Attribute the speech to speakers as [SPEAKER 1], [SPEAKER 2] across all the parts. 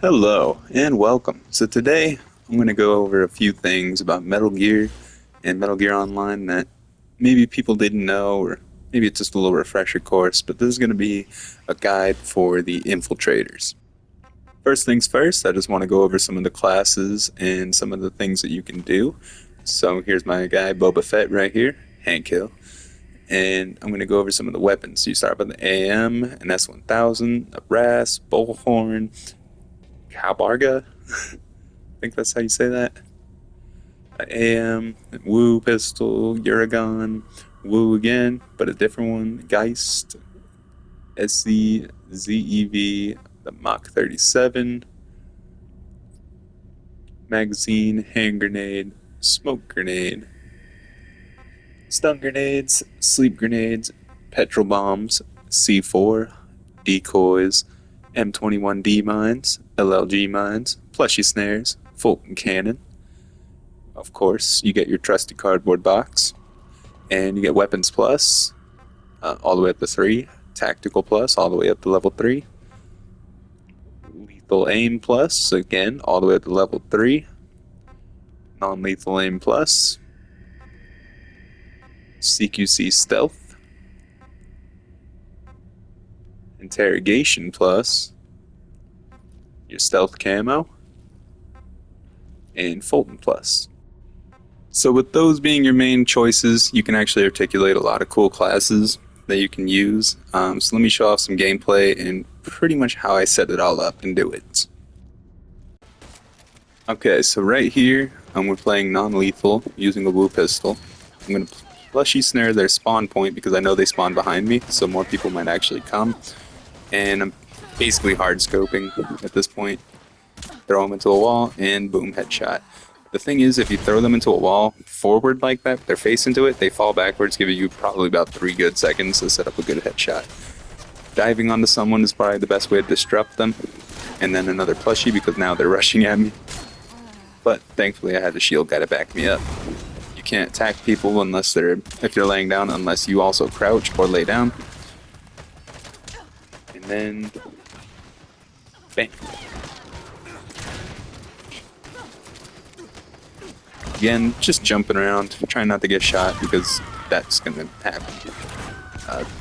[SPEAKER 1] Hello and welcome. So today I'm going to go over a few things about Metal Gear and Metal Gear Online that maybe people didn't know, or maybe it's just a little refresher course, but this is going to be a guide for the infiltrators. First things first, I just want to go over some of the classes and some of the things that you can do. So here's my guy Boba Fett right here, hand kill. And I'm going to go over some of the weapons. So you start with the AM, an S1000, a brass, bullhorn, Cowbarga. I think that's how you say that. AM, Woo pistol, Uragon, Woo again, but a different one. Geist, SC, ZEV, the Mach 37, magazine, hand grenade, smoke grenade, stun grenades, sleep grenades, petrol bombs, C4, decoys, M21D mines, LLG mines, plushie snares, Fulton cannon. Of course, you get your trusty cardboard box, and you get weapons plus, all the way up to 3, tactical plus, all the way up to level 3, lethal aim plus, again, all the way up to level 3, non-lethal aim plus, CQC stealth, interrogation plus, your stealth camo, and Fulton plus. So with those being your main choices, you can actually articulate a lot of cool classes that you can use. So let me show off some gameplay and pretty much how I set it all up and do it. Okay, so right here, we're playing non-lethal using a Woo pistol. I'm going to plushie snare their spawn point because I know they spawn behind me, so more people might actually come. And I'm basically hard scoping at this point. Throw them into a wall and boom, headshot. The thing is, if you throw them into a wall forward like that, their face into it, they fall backwards, giving you probably about 3 good seconds to set up a good headshot. Diving onto someone is probably the best way to disrupt them. And then another plushie because now they're rushing at me. But thankfully I had a shield guy to back me up. You can't attack people if you're laying down unless you also crouch or lay down. And then bang. Again, just jumping around, trying not to get shot because that's going to happen.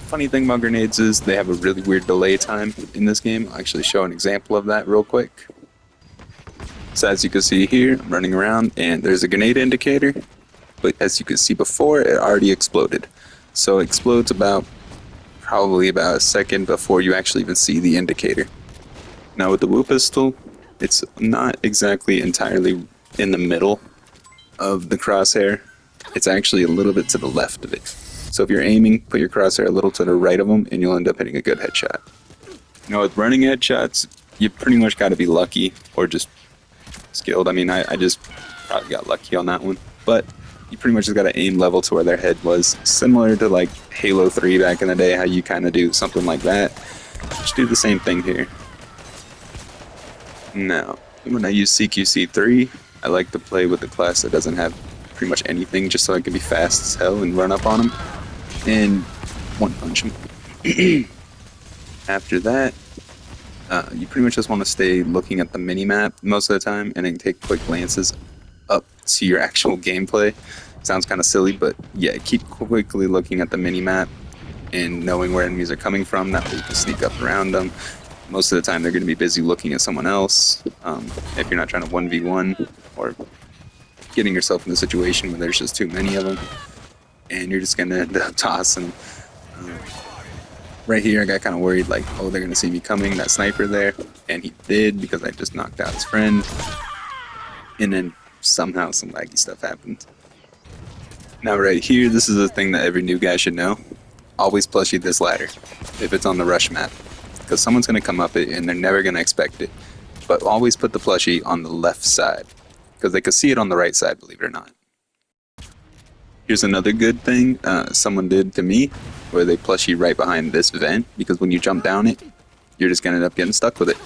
[SPEAKER 1] Funny thing about grenades is they have a really weird delay time in this game. I'll actually show an example of that real quick. So as you can see here, I'm running around and there's a grenade indicator, but as you can see before, it already exploded. So it explodes probably about a second before you actually even see the indicator. Now with the Woo pistol, it's not exactly entirely in the middle of the crosshair. It's actually a little bit to the left of it. So if you're aiming, put your crosshair a little to the right of them and you'll end up hitting a good headshot. Now with running headshots, you pretty much got to be lucky or just skilled. I mean, I just probably got lucky on that one. But you pretty much just got to aim level to where their head was. Similar to like Halo 3 back in the day, how you kind of do something like that. Just do the same thing here. Now, when I use CQC3, I like to play with the class that doesn't have pretty much anything, just so I can be fast as hell and run up on them and one punch them. After that, you pretty much just want to stay looking at the mini-map most of the time and then take quick glances up to your actual gameplay. Sounds kind of silly, but yeah, keep quickly looking at the mini-map and knowing where enemies are coming from. That way you can sneak up around them. Most of the time they're going to be busy looking at someone else, if you're not trying to 1v1 or getting yourself in a situation where there's just too many of them and you're just going to end up tossing. Right here I got kind of worried, like, oh, they're going to see me coming, that sniper there, and he did because I just knocked out his friend, and then somehow some laggy stuff happened. Now right here, this is the thing that every new guy should know. Always plushie this ladder if it's on the rush map, because someone's going to come up it and they're never going to expect it. But always put the plushie on the left side, because they could see it on the right side, believe it or not. Here's another good thing someone did to me, where they plushie right behind this vent, because when you jump down it, you're just going to end up getting stuck with it.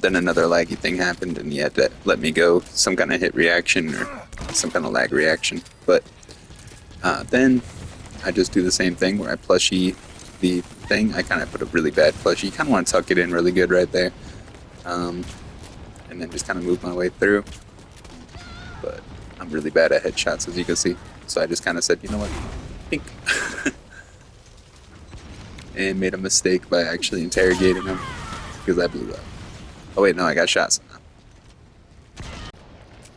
[SPEAKER 1] Then another laggy thing happened and he had to let me go, some kind of hit reaction or some kind of lag reaction. But then I just do the same thing where I plushie the thing, I kind of put a really bad plushie. You kind of want to tuck it in really good right there. And then just kind of move my way through. But I'm really bad at headshots, as you can see. So I just kind of said, you know what, think. And made a mistake by actually interrogating him because I blew up. Oh wait, no, I got shot somehow.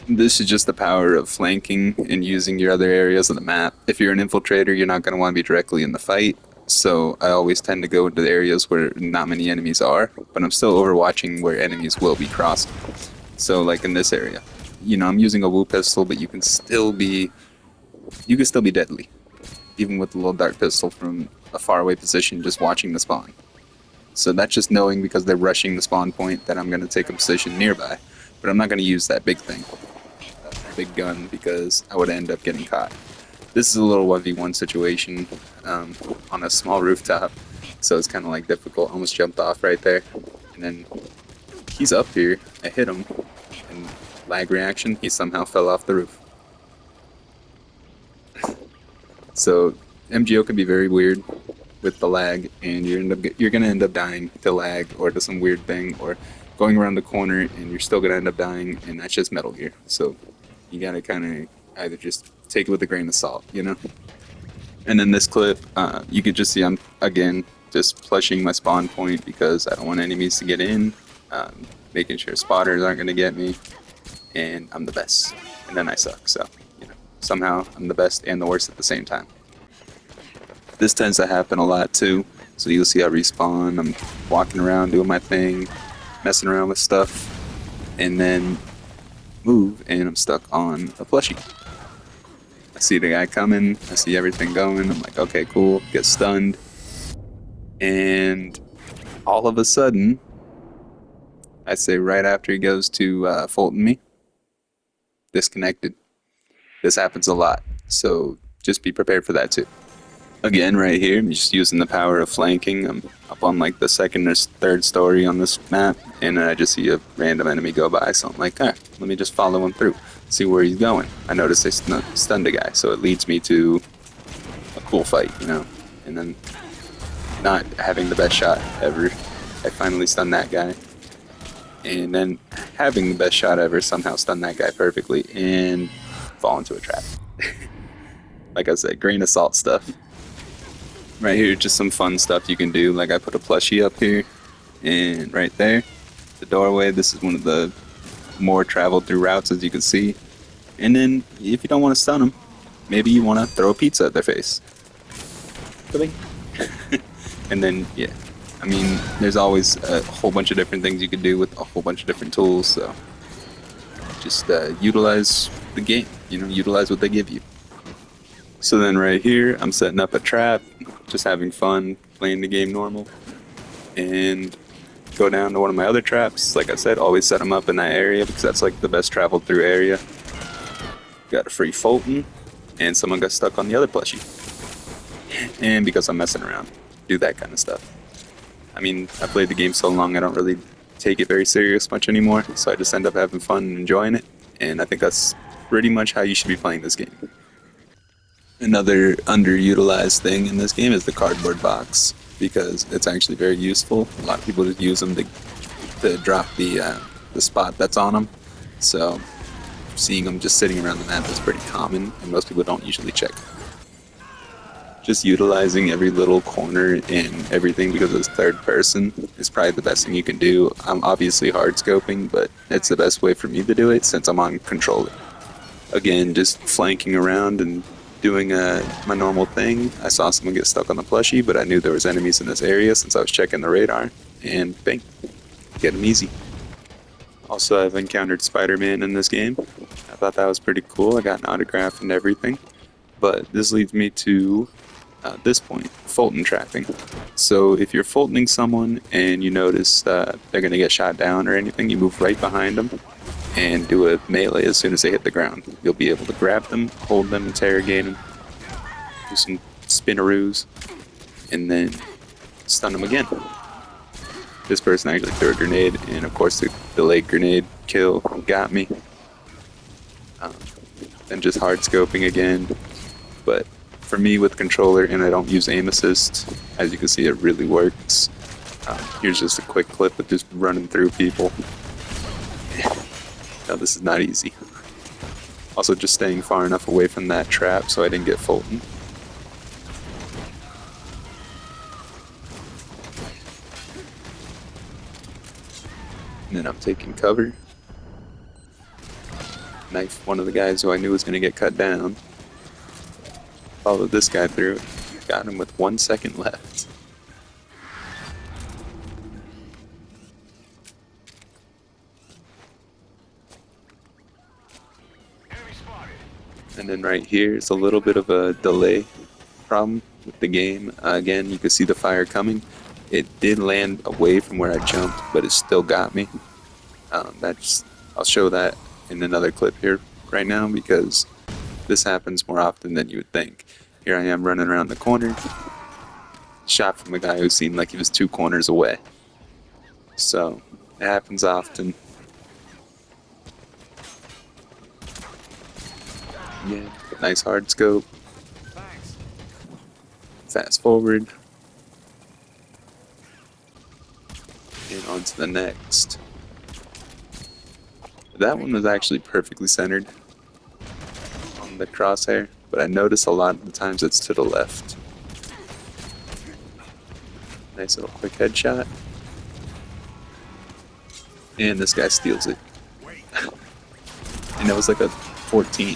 [SPEAKER 1] This is just the power of flanking and using your other areas of the map. If you're an infiltrator, you're not going to want to be directly in the fight. So I always tend to go into the areas where not many enemies are, but I'm still overwatching where enemies will be crossing. So like in this area, you know, I'm using a Woo pistol, but you can still be deadly, even with the little dart pistol from a faraway position, just watching the spawn. So that's just knowing because they're rushing the spawn point that I'm going to take a position nearby, but I'm not going to use that big thing. Big gun because I would end up getting caught. This is a little 1v1 situation on a small rooftop, so it's kind of like difficult. Almost jumped off right there, and then he's up here. I hit him, and lag reaction, he somehow fell off the roof. So MGO can be very weird with the lag, and you're gonna end up dying to lag or to some weird thing, or going around the corner and you're still gonna end up dying, and that's just Metal Gear. So you gotta kind of either just take it with a grain of salt, you know? And in this clip, you could just see I'm, again, just plushing my spawn point because I don't want enemies to get in, making sure spotters aren't gonna get me, and I'm the best. And then I suck, so, you know, somehow I'm the best and the worst at the same time. This tends to happen a lot too, so you'll see I respawn, I'm walking around doing my thing, messing around with stuff, and then move and I'm stuck on a plushie. I see the guy coming, I see everything going, I'm like, okay, cool, get stunned, and all of a sudden, I'd say right after he goes to Fulton me, disconnected. This happens a lot, so just be prepared for that too. Again, right here, I'm just using the power of flanking. I'm up on like the second or third story on this map, and I just see a random enemy go by, so I'm like, alright, let me just follow him through, see where he's going. I noticed they stunned a guy, so it leads me to a cool fight, you know, and then not having the best shot ever, I finally stunned that guy, and then having the best shot ever, somehow stun that guy perfectly, and fall into a trap. Like I said, grain of salt stuff. Right here, just some fun stuff you can do. Like I put a plushie up here, and right there, the doorway. This is one of the more traveled through routes, as you can see. And then, if you don't want to stun them, maybe you want to throw a pizza at their face. And then, yeah, I mean, there's always a whole bunch of different things you can do with a whole bunch of different tools. So just utilize the game. You know, utilize what they give you. So then right here, I'm setting up a trap, just having fun, playing the game normal, and go down to one of my other traps. Like I said, always set them up in that area because that's like the best traveled through area. Got a free Fulton, and someone got stuck on the other plushie. And because I'm messing around, do that kind of stuff. I mean, I played the game so long, I don't really take it very serious much anymore, so I just end up having fun and enjoying it, and I think that's pretty much how you should be playing this game. Another underutilized thing in this game is the cardboard box, because it's actually very useful. A lot of people just use them to drop the spot that's on them. So seeing them just sitting around the map is pretty common, and most people don't usually check. Just utilizing every little corner and everything because it's third person is probably the best thing you can do. I'm obviously hard scoping, but it's the best way for me to do it since I'm on controller. Again, just flanking around and doing my normal thing. I saw someone get stuck on the plushie, but I knew there was enemies in this area since I was checking the radar, and bang, get them easy. Also, I've encountered SpiderMan in this game. I thought that was pretty cool. I got an autograph and everything. But this leads me to this point, Fulton trapping. So if you're Fultoning someone and you notice they're going to get shot down or anything, you move right behind them and do a melee as soon as they hit the ground. You'll be able to grab them, hold them, interrogate them, do some spinneroos, and then stun them again. This person actually threw a grenade, and of course the delayed grenade kill got me. Then just hard scoping again, but for me with controller, and I don't use aim assist, as you can see, it really works. Here's just a quick clip of just running through people. No, this is not easy. Also, just staying far enough away from that trap so I didn't get Fulton. And then I'm taking cover. Knife one of the guys who I knew was going to get cut down. Followed this guy through. Got him with 1 second left. And then right here is a little bit of a delay problem with the game. Again, you can see the fire coming. It did land away from where I jumped, but it still got me. I'll show that in another clip here right now, because this happens more often than you would think. Here I am running around the corner, shot from a guy who seemed like he was 2 corners away. So it happens often. Yeah, nice hard scope. Fast forward. And on to the next. That one was actually perfectly centered on the crosshair, but I notice a lot of the times it's to the left. Nice little quick headshot. And this guy steals it. And that was like a 14.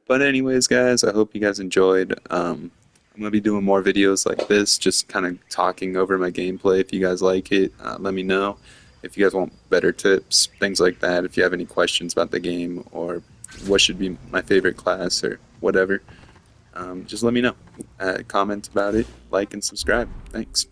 [SPEAKER 1] But anyways, guys, I hope you guys enjoyed. I'm going to be doing more videos like this, just kind of talking over my gameplay. If you guys like it, let me know. If you guys want better tips, things like that, if you have any questions about the game or what should be my favorite class or whatever, just let me know. Comment about it, like, and subscribe. Thanks.